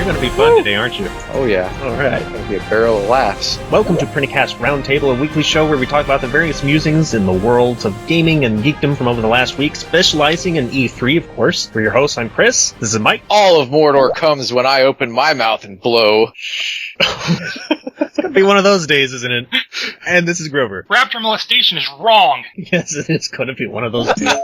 you're going to be fun today, aren't you? Oh, yeah. All right. It's going to be a barrel of laughs. Welcome to PrinnyCast Roundtable, a weekly show where we talk about the various musings in the worlds of gaming and geekdom from over the last week, specializing in E3, of course. For your host, I'm Chris. This is Mike. All of Mordor comes when I open my mouth and blow. It's going to be one of those days, isn't it? And this is Grover. Raptor molestation is wrong. Yes, it is going to be one of those days.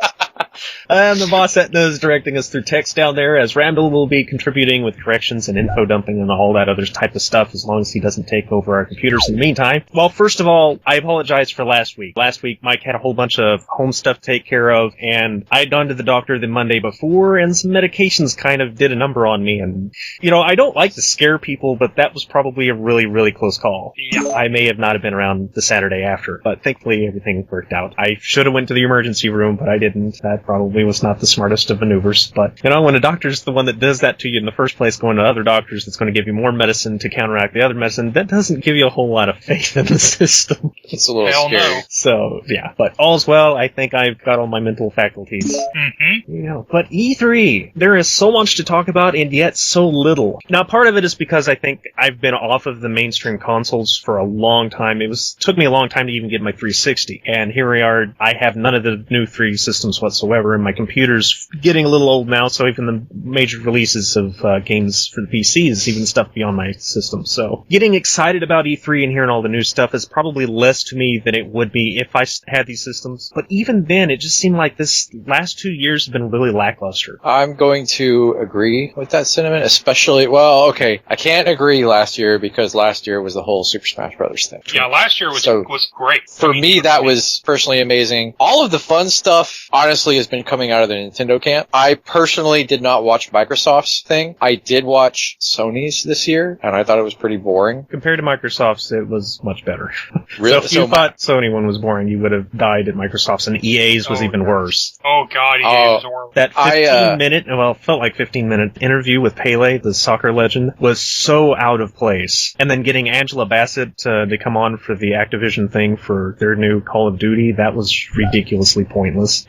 And the boss Etna is directing us through text down there, as Randall will be contributing with corrections and info dumping and all that other type of stuff, as long as he doesn't take over our computers in the meantime. Well, first of all, I apologize for last week. Last week, Mike had a whole bunch of home stuff to take care of, and I had gone to the doctor the Monday before, and some medications kind of did a number on me, and, you know, I don't like to scare people, but that was probably a really, really close call. Yeah. I may have not have been around the Saturday after, but thankfully everything worked out. I should have went to the emergency room, but I didn't. That probably was not the smartest of maneuvers, but, you know, when a doctor's the one that does that to you in the first place, going to other doctors that's going to give you more medicine to counteract the other medicine, that doesn't give you a whole lot of faith in the system. It's a little Hell scary. no. So, yeah, but all's well. I think I've got all my mental faculties. Mm-hmm. You know, but E3, there is so much to talk about and yet so little. Now, part of it is because I think I've been off of the mainstream consoles for a long time. Took me a long time to even get my 360, and here we are. I have none of the new 3 systems whatsoever, and my computer's getting a little old now, so even the major releases of games for the PC is even stuff beyond my system. So getting excited about E3 and hearing all the new stuff is probably less to me than it would be if I had these systems. But even then, it just seemed like this last 2 years have been really lackluster. I'm going to agree with that sentiment, especially, well, okay, I can't agree last year because last year was the whole Super Smash Brothers thing. Yeah, last year was great. For me, that was personally amazing. All of the fun stuff, honestly, has been coming out of the Nintendo camp. I personally did not watch Microsoft's thing. I did watch Sony's this year, and I thought it was pretty boring. Compared to Microsoft's, it was much better. Really? So if you thought Sony one was boring, you would have died at Microsoft's, and EA's was even worse. Oh, God, EA was horrible. That 15-minute, felt like 15-minute interview with Pele, the soccer legend, was so out of place. And then getting Angela Bassett to come on for the Activision thing for their new Call of Duty, that was ridiculously pointless.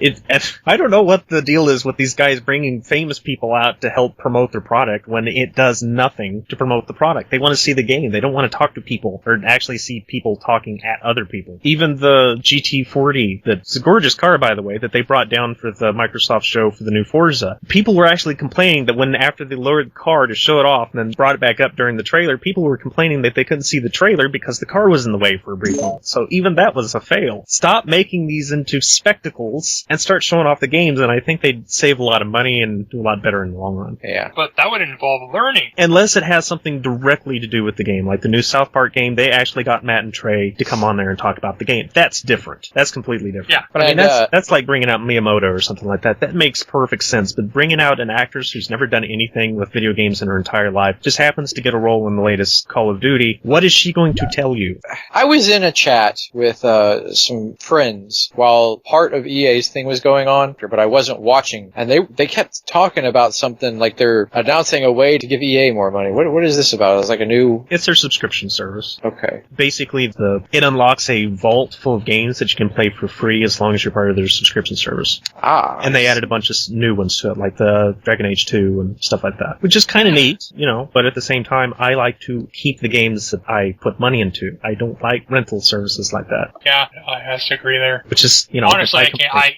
I don't know what the deal is with these guys bringing famous people out to help promote their product when it does nothing to promote the product. They want to see the game. They don't want to talk to people or actually see people talking at other people. Even the GT40, that's a gorgeous car, by the way, that they brought down for the Microsoft show for the new Forza. People were actually complaining that after they lowered the car to show it off and then brought it back up during the trailer, people were complaining that they couldn't see the trailer because the car was in the way for a brief moment. So even that was a fail. Stop making these into spectacles and start showing off the games, and I think they'd save a lot of money and do a lot better in the long run. Yeah. But that would involve learning. Unless it has something directly to do with the game. Like the new South Park game, they actually got Matt and Trey to come on there and talk about the game. That's different. That's completely different. Yeah. But I mean, that's like bringing out Miyamoto or something like that. That makes perfect sense. But bringing out an actress who's never done anything with video games in her entire life, just happens to get a role in the latest Call of Duty, what is she going to tell you? I was in a chat with some friends while part of EA's thing was going on, but I wasn't watching, and they kept talking about something like they're announcing a way to give EA more money. What is this about? It's like a new... It's their subscription service. Okay. Basically, it unlocks a vault full of games that you can play for free as long as you're part of their subscription service. And they added a bunch of new ones to it, like the Dragon Age 2 and stuff like that, which is kind of neat, you know, but at the same time, I like to keep the games that I put money into. I don't like rental services like that. Yeah, I have to agree there. Which is, you know... Honestly,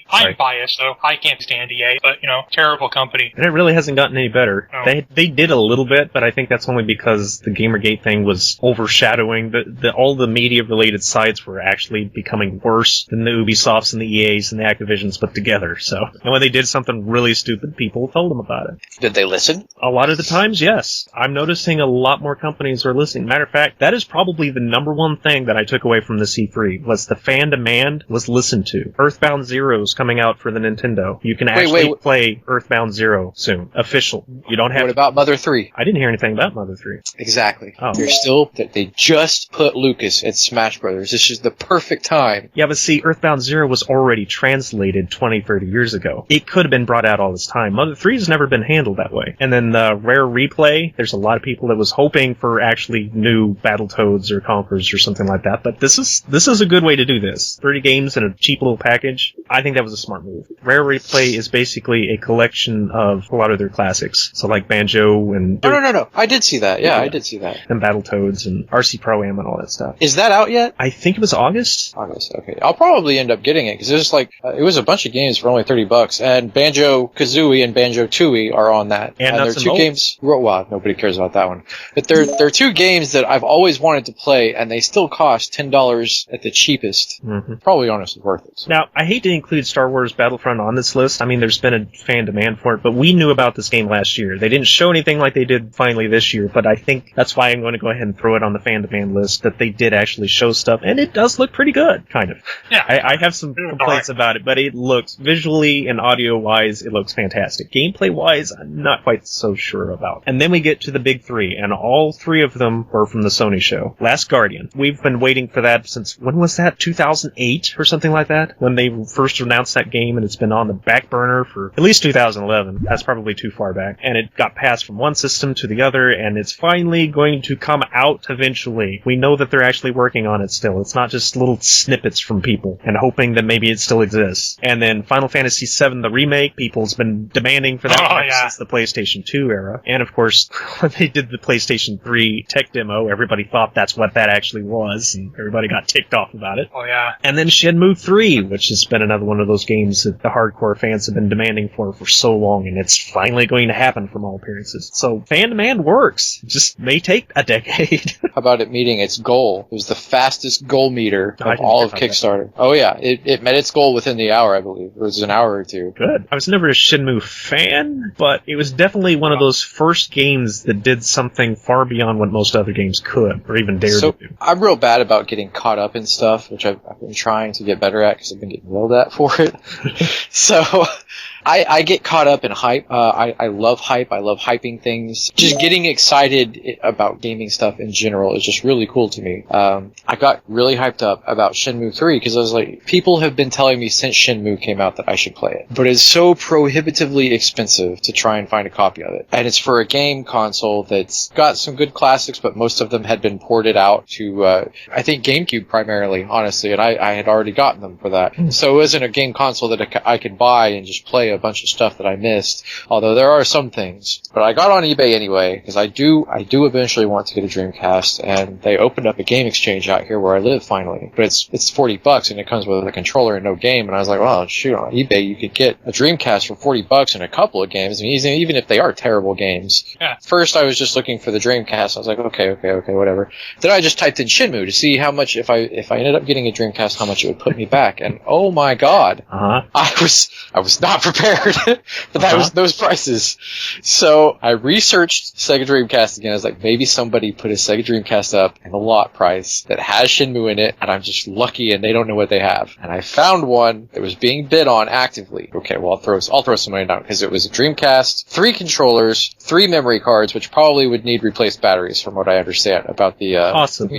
I'm biased, though. I can't stand EA, but, you know, terrible company. And it really hasn't gotten any better. No. They did a little bit, but I think that's only because the Gamergate thing was overshadowing all the media-related sites were actually becoming worse than the Ubisofts and the EAs and the Activisions put together. So, and when they did something really stupid, people told them about it. Did they listen? A lot of the times, yes. I'm noticing a lot more companies are listening. Matter of fact, that is probably the number one thing that I took away from the C3, was the fan demand was listened to. Earthbound Zero is coming out for the Nintendo. You can actually play Earthbound Zero soon. Official. You don't have What about Mother 3? I didn't hear anything about Mother 3. Exactly. Oh. They just put Lucas at Smash Brothers. This is the perfect time. Yeah, but see, Earthbound Zero was already translated 20, 30 years ago. It could have been brought out all this time. Mother 3 has never been handled that way. And then the Rare Replay, there's a lot of people that was hoping for actually new Battletoads or Conquerors or something like that. But this is a good way to do this. 30 games in a cheap little package. I think that was a smart move. Rare Replay is basically a collection of a lot of their classics. So like Banjo and... No. I did see that. Yeah, I did see that. And Battletoads and RC Pro-Am and all that stuff. Is that out yet? I think it was August. August, okay. I'll probably end up getting it, because it was a bunch of games for only $30, and Banjo-Kazooie and Banjo-Tooie are on that. And they're two games... Well, nobody cares about that one. But they're two games that I've always wanted to play, and they still cost $10 at the cheapest. Mm-hmm. Probably honestly worth it. So. Now, I hate to include Star Wars Battlefront on this list. I mean, there's been a fan demand for it, but we knew about this game last year. They didn't show anything like they did finally this year, but I think that's why I'm going to go ahead and throw it on the fan demand list, that they did actually show stuff, and it does look pretty good, kind of. Yeah. I have some complaints about it, but it looks, visually and audio-wise, it looks fantastic. Gameplay-wise, I'm not quite so sure about. And then we get to the big three, and all three of them were from the Sony show. Last Guardian. We've been waiting for that since, when was that? 2008 or something like that? When they first announced that game, and it's been on the back burner for at least 2011. That's probably too far back. And it got passed from one system to the other, and it's finally going to come out eventually. We know that they're actually working on it still. It's not just little snippets from people and hoping that maybe it still exists. And then Final Fantasy VII, the remake, people's been demanding for that since the PlayStation 2 era. And of course, when they did the PlayStation 3 tech demo, everybody thought that's what that actually was, and everybody got ticked off about it. Oh yeah. And then Shenmue 3, which has been another one of those games that the hardcore fans have been demanding for so long, and it's finally going to happen from all appearances. So fan demand works. It just may take a decade. How about it meeting its goal? It was the fastest goal meter of all of Kickstarter. Oh yeah, it met its goal within the hour, I believe. It was an hour or two. Good. I was never a Shenmue fan, but it was definitely one of those first games that did something far beyond what most other games could, or even dared to do. I'm real bad about getting caught up in stuff, which I've been trying to get better at, because I've been getting yelled at for it. So... I get caught up in hype. I love hype. I love hyping things. Just getting excited about gaming stuff in general is just really cool to me. I got really hyped up about Shenmue 3 because I was like, people have been telling me since Shenmue came out that I should play it. But it's so prohibitively expensive to try and find a copy of it. And it's for a game console that's got some good classics, but most of them had been ported out to, I think GameCube primarily, honestly, and I had already gotten them for that. So it wasn't a game console that I could buy and just play a bunch of stuff that I missed, although there are some things. But I got on eBay anyway, because I do eventually want to get a Dreamcast, and they opened up a game exchange out here where I live finally. But it's $40 and it comes with a controller and no game, and I was like, well, shoot, on eBay you could get a Dreamcast for $40 and a couple of games, I mean, even if they are terrible games. Yeah. First I was just looking for the Dreamcast, I was like, okay, whatever. Then I just typed in Shenmue to see how much, if I ended up getting a Dreamcast, how much it would put me back, and oh my god, I was not prepared for those prices. So I researched Sega Dreamcast again. I was like, maybe somebody put a Sega Dreamcast up in a lot price that has Shenmue in it, and I'm just lucky and they don't know what they have. And I found one that was being bid on actively. Okay, well, I'll throw some money down, because it was a Dreamcast, 3 controllers, 3 memory cards, which probably would need replaced batteries from what I understand about the... awesome.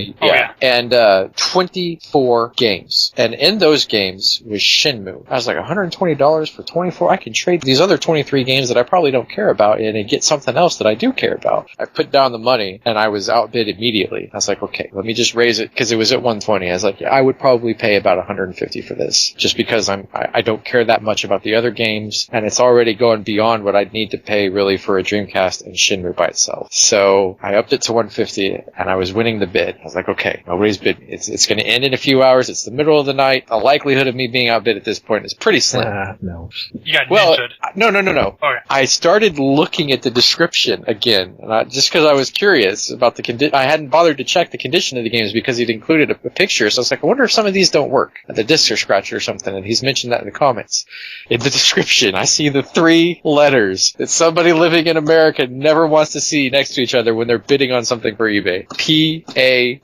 And 24 games. And in those games was Shenmue. I was like, $120 for 24? I can trade these other 23 games that I probably don't care about and get something else that I do care about. I put down the money, and I was outbid immediately. I was like, okay, let me just raise it, because it was at 120. I was like, yeah, I would probably pay about 150 for this, just because I don't care that much about the other games, and it's already going beyond what I'd need to pay really for a Dreamcast and Shenmue by itself. So I upped it to 150, and I was winning the bid. I was like, okay, nobody's bid me. It's going to end in a few hours. It's the middle of the night. The likelihood of me being outbid at this point is pretty slim. No. You got Well, no. Okay. I started looking at the description again, and just because I was curious about the condition. I hadn't bothered to check the condition of the games because he'd included a picture, so I was like, I wonder if some of these don't work. The discs are scratched or something, and he's mentioned that in the comments. In the description, I see the 3 letters that somebody living in America never wants to see next to each other when they're bidding on something for eBay.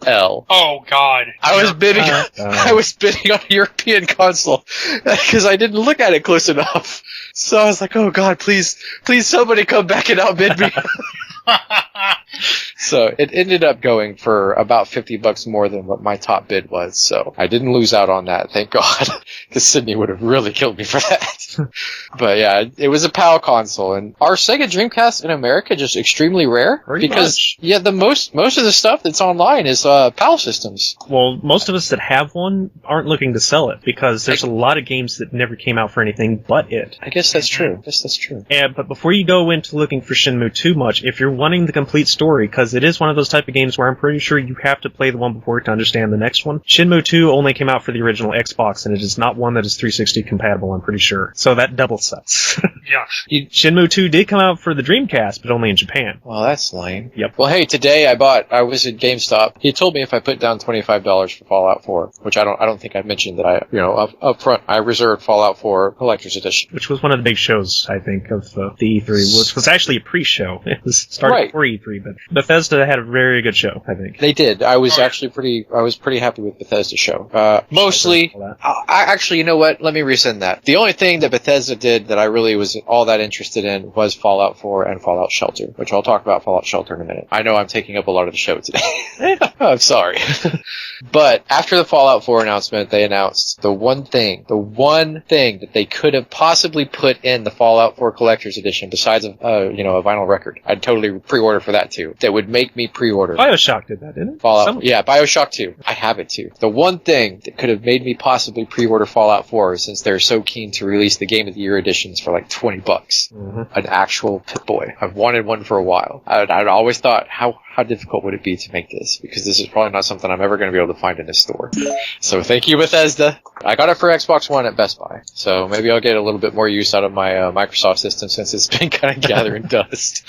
PAL. Oh god. I was bidding on a European console because I didn't look at it close enough. So I was like, oh god, please somebody come back and outbid me. So it ended up going for about $50 more than what my top bid was. So I didn't lose out on that, thank God, because Sydney would have really killed me for that. But yeah, it was a PAL console, and our Sega Dreamcast in America just extremely rare because the most of the stuff that's online is PAL systems. Well, most of us that have one aren't looking to sell it because there's a lot of games that never came out for anything but it. I guess that's true. That's true. Yeah, but before you go into looking for Shenmue too much, if you're wanting the complete story, because it is one of those type of games where I'm pretty sure you have to play the one before to understand the next one. Shenmue 2 only came out for the original Xbox, and it is not one that is 360 compatible, I'm pretty sure. So that double sucks. Yeah. Shenmue 2 did come out for the Dreamcast, but only in Japan. Well, that's lame. Yep. Well, hey, today I was at GameStop. He told me if I put down $25 for Fallout 4, which I don't think I mentioned that up front, I reserved Fallout 4 Collector's Edition. Which was one of the big shows, I think, of the E3, which was actually a pre-show. It was started before E3, but Bethesda had a very good show, I think. They did. I was pretty happy with Bethesda's show. Mostly, actually, you know what? Let me rescind that. The only thing that Bethesda did that I really was all that interested in was Fallout 4 and Fallout Shelter, which I'll talk about Fallout Shelter in a minute. I know I'm taking up a lot of the show today. I'm sorry. But after the Fallout 4 announcement, they announced the one thing that they could have possibly put in the Fallout 4 Collector's Edition besides a vinyl record. I'd totally pre-order for that too. That would make me pre-order. BioShock did that, didn't it? BioShock 2. I have it too. The one thing that could have made me possibly pre-order Fallout 4, since they're so keen to release the Game of the Year editions for like $20. Mm-hmm. An actual Pip-Boy. I've wanted one for a while. I'd always thought, how difficult would it be to make this? Because this is probably not something I'm ever going to be able to find in a store. So thank you, Bethesda. I got it for Xbox One at Best Buy. So maybe I'll get a little bit more use out of my Microsoft system since it's been kind of gathering dust.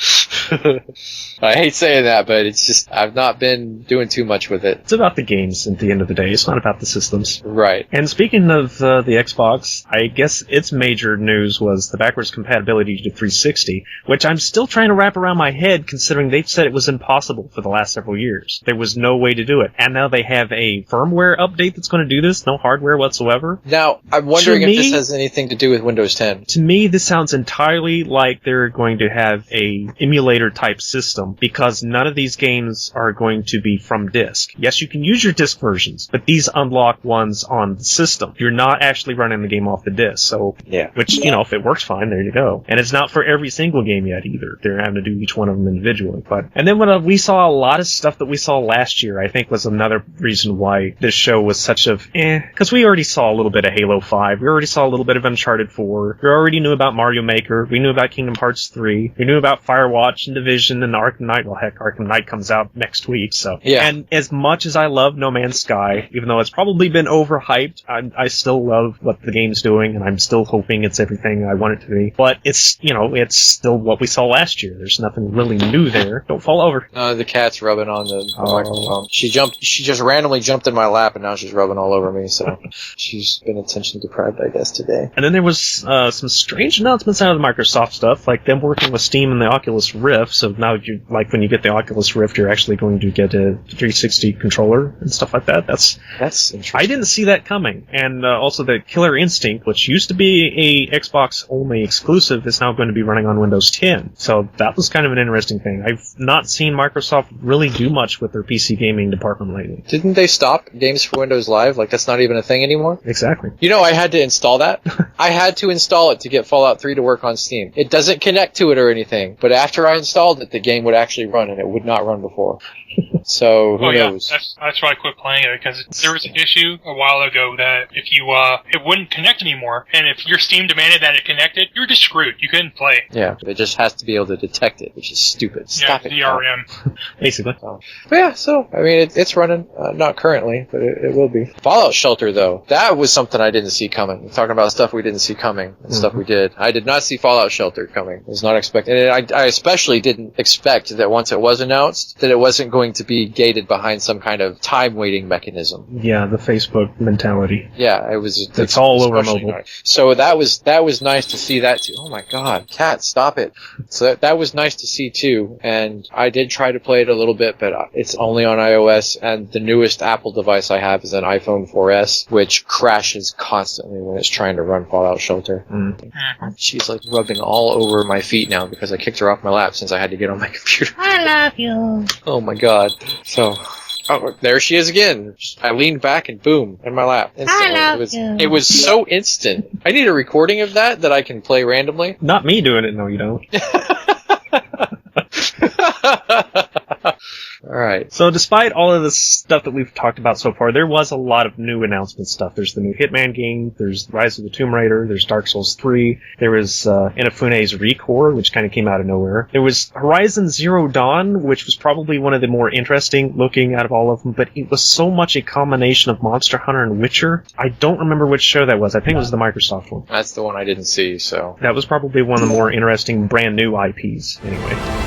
I hate saying that, but it's just, I've not been doing too much with it. It's about the games at the end of the day. It's not about the systems. Right. And speaking of the Xbox, I guess its major news was the backwards compatibility to 360, which I'm still trying to wrap around my head considering they've said it was impossible for the last several years. There was no way to do it. And now they have a firmware update that's going to do this, no hardware whatsoever. Now, I'm wondering if this has anything to do with Windows 10. To me, this sounds entirely like they're going to have a emulator type system, because none of these games are going to be from disk. Yes, you can use your disk versions, but these unlock ones on the system. You're not actually running the game off the disk. So, yeah. Which, if it works fine, there you go. And it's not for every single game yet either. They're having to do each one of them individually. And then when we saw a lot of stuff that we saw last year, I think was another reason why this show was such because we already saw a little bit of Halo 5. We already saw a little bit of Uncharted 4. We already knew about Mario Maker. We knew about Kingdom Hearts 3. We knew about Firewatch and Division and Arkham Knight. Well, heck, Arkham Knight comes out next week, so. Yeah. And as much as I love No Man's Sky, even though it's probably been overhyped, I still love what the game's doing, and I'm still hoping it's everything I want it to be. But it's, it's still what we saw last year. There's nothing really new there. Don't fall over. The cat's rubbing on the microphone. She just randomly jumped in my lap, and now she's rubbing all over me, so she's been attention deprived, I guess, today. And then there was some strange announcements out of the Microsoft stuff, like them working with Steam and the Oculus Rift, so now when you get the Oculus Rift, you're actually going to get a 360 controller and stuff like that. That's interesting. I didn't see that coming. And also the Killer Instinct, which used to be a Xbox-only exclusive, is now going to be running on Windows 10. So that was kind of an interesting thing. I've not seen Microsoft really do much with their PC gaming department lately. Didn't they stop games for Windows Live? Like, that's not even a thing anymore? Exactly. I had to install that. I had to install it to get Fallout 3 to work on Steam. It doesn't connect to it or anything, but after I installed it, the game would actually run, and it would not run before. So, who knows? That's why I quit playing it, because there was an issue a while ago that if you, it wouldn't connect anymore, and if your Steam demanded that it connected, you're just screwed. You couldn't play. Yeah, it just has to be able to detect it, which is stupid. Stop it. DRM. Basically. But yeah, so, I mean, it's running, not currently, but it will be. Fallout Shelter, though, that was something I didn't see coming. We're talking about stuff we didn't see coming, and stuff we did. I did not see Fallout Shelter coming. I was not expecting it. I especially didn't expect that once it was announced, that it wasn't going to be gated behind some kind of time waiting mechanism. Yeah, the Facebook mentality. Yeah, it was. It's all over mobile. So that was nice to see that too. Oh my God, cat, stop it! So that was nice to see too. And I did try to play it a little bit, but it's only on iOS. And the newest Apple device I have is an iPhone 4S, which crashes constantly when it's trying to run Fallout Shelter. She's like rubbing all over my feet now because I kicked her off my lap. since I had to get on my computer. I love you. Oh my god. So... Oh, there she is again. I leaned back and boom, in my lap. Instantly. I love you. It was so instant. I need a recording of that I can play randomly. Not me doing it, no you don't. Alright. So despite all of the stuff that we've talked about so far, there was a lot of new announcement stuff. There's the new Hitman game, there's Rise of the Tomb Raider, there's Dark Souls 3, there was Inafune's Recore, which kind of came out of nowhere. There was Horizon Zero Dawn, which was probably one of the more interesting looking out of all of them, but it was so much a combination of Monster Hunter and Witcher. I don't remember which show that was. I think it was the Microsoft one. That's the one I didn't see, so... That was probably one of the more interesting brand new IPs, anyway.